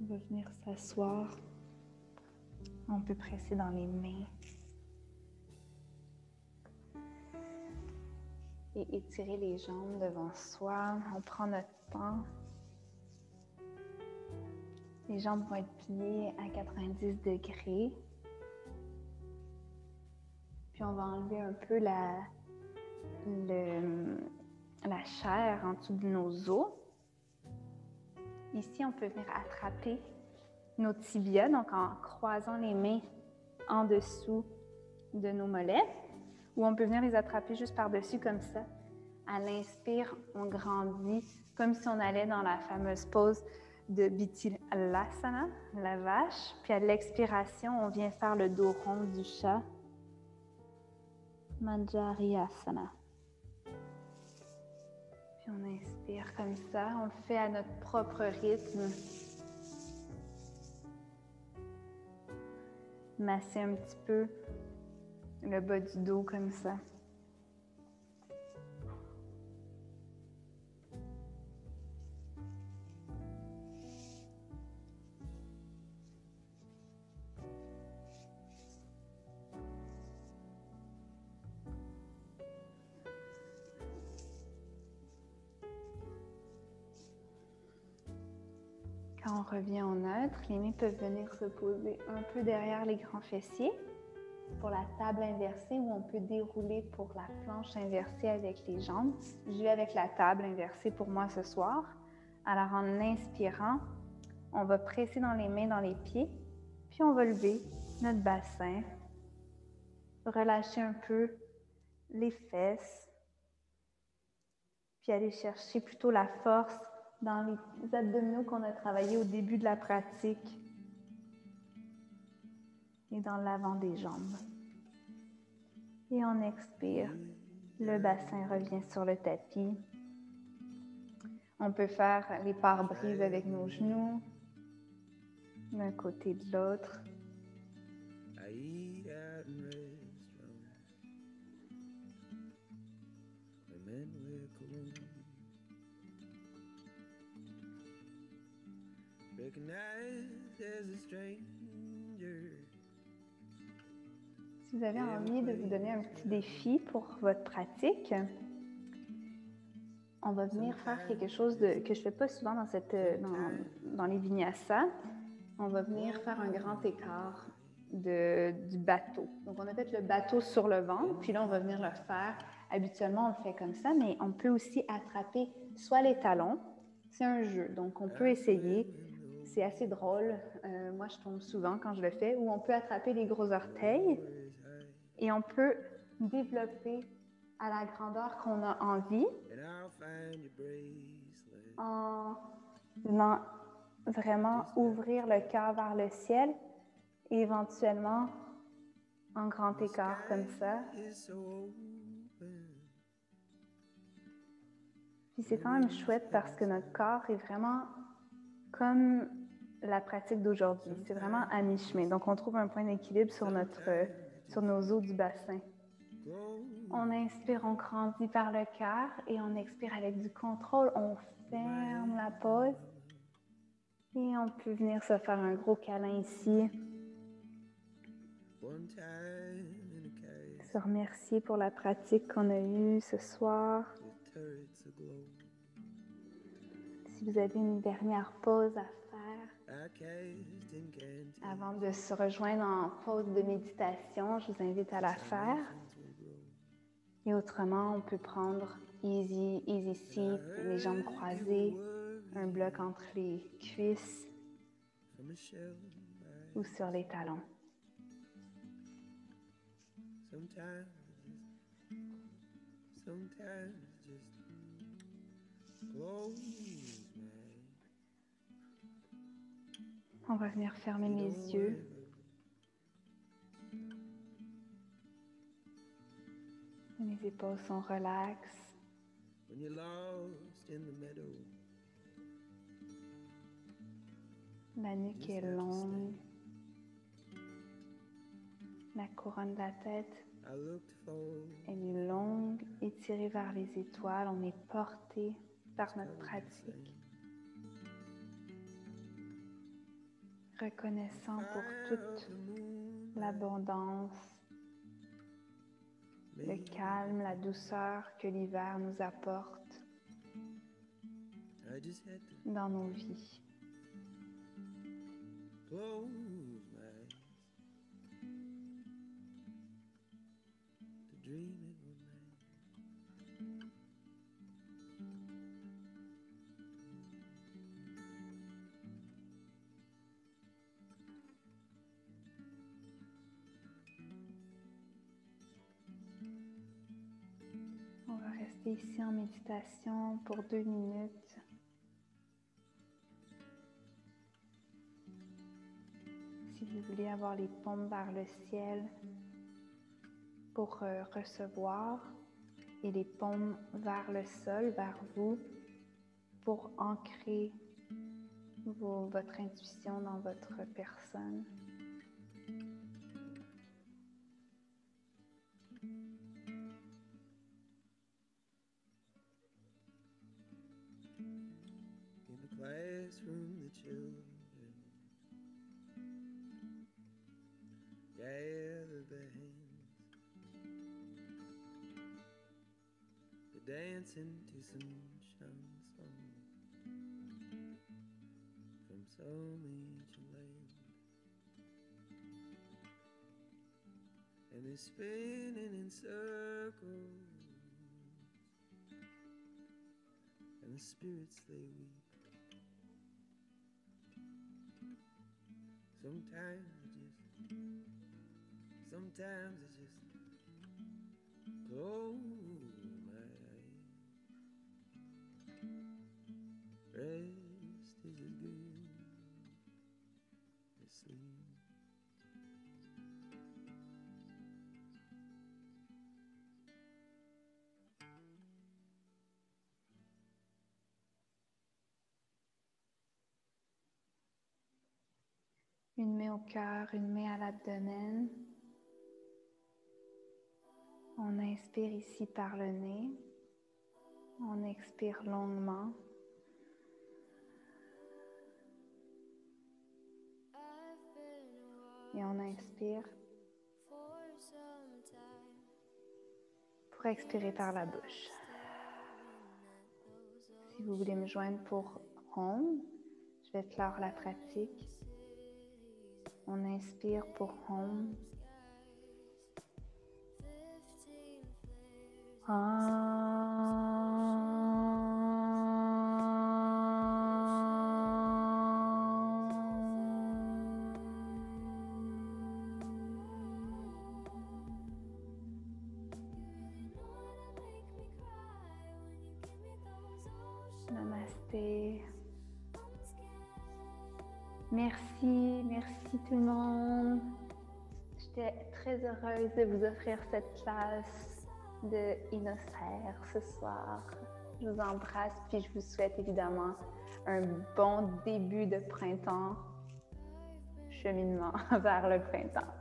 On va venir s'asseoir. On peut presser dans les mains. Et étirer les jambes devant soi. On prend notre temps. Les jambes vont être pliées à 90 degrés. Puis on va enlever un peu la chair en dessous de nos os. Ici, on peut venir attraper nos tibias, donc en croisant les mains en dessous de nos mollets, ou on peut venir les attraper juste par-dessus comme ça. À l'inspire, on grandit comme si on allait dans la fameuse pose de Bithilasana, la vache. Puis à l'expiration, on vient faire le dos rond du chat, Manjariasana. Puis on inspire comme ça, on le fait à notre propre rythme. Masser un petit peu le bas du dos comme ça. Quand on revient au neutre, les mains peuvent venir se poser un peu derrière les grands fessiers pour la table inversée, où on peut dérouler pour la planche inversée avec les jambes. Je vais avec la table inversée pour moi ce soir. Alors en inspirant, on va presser dans les mains, dans les pieds, puis on va lever notre bassin, relâcher un peu les fesses, puis aller chercher plutôt la force dans les abdominaux qu'on a travaillé au début de la pratique et dans l'avant des jambes. Et on expire, le bassin revient sur le tapis. On peut faire les pare-brises avec nos genoux, d'un côté de l'autre. I eat out in restaurants. Where men wear cologne. Recognized as a stranger. Si vous avez envie de vous donner un petit défi pour votre pratique, on va venir faire quelque chose que je ne fais pas souvent dans les vinyasas. On va venir faire un grand écart du bateau. Donc, on a fait le bateau sur le ventre, puis là, on va venir le faire. Habituellement, on le fait comme ça, mais on peut aussi attraper soit les talons. C'est un jeu, donc on peut essayer. C'est assez drôle. Moi, je tombe souvent quand je le fais. Ou on peut attraper les gros orteils et on peut développer à la grandeur qu'on a envie en venant vraiment ouvrir le cœur vers le ciel et éventuellement en grand écart comme ça. Puis c'est quand même chouette parce que notre corps est vraiment comme la pratique d'aujourd'hui. C'est vraiment à mi-chemin. Donc on trouve un point d'équilibre sur nos os du bassin. On inspire, on grandit par le cœur et on expire avec du contrôle. On ferme la pause et on peut venir se faire un gros câlin ici. Se remercier pour la pratique qu'on a eue ce soir. Si vous avez une dernière pause à faire avant de se rejoindre en pause de méditation, je vous invite à la faire. Et autrement, on peut prendre easy seat, les jambes croisées, un bloc entre les cuisses ou sur les talons. On va venir fermer les yeux. Les épaules sont relaxes. La nuque est longue. La couronne de la tête, elle est longue, étirée vers les étoiles. On est porté par notre pratique. Reconnaissant pour toute l'abondance, le calme, la douceur que l'hiver nous apporte dans nos vies. On va rester ici en méditation pour 2 minutes. Si vous voulez avoir les paumes vers le ciel pour recevoir et les paumes vers le sol, vers vous, pour ancrer votre intuition dans votre personne. In the classroom, the children gather their hands. They're dancing to some sunshine song from some ancient land. And they're spinning in circles, and the spirits they weep. Sometimes I just close my eyes. Rest is as good as sleep. Une main au cœur, une main à l'abdomen. On inspire ici par le nez. On expire longuement. Et on inspire pour expirer par la bouche. Si vous voulez me joindre pour Home, je vais clore la pratique. On inspire pour Home. Namasté. Merci tout le monde. J'étais très heureuse de vous offrir cette classe de Innosphère ce soir. Je vous embrasse puis je vous souhaite évidemment un bon début de printemps, cheminement vers le printemps.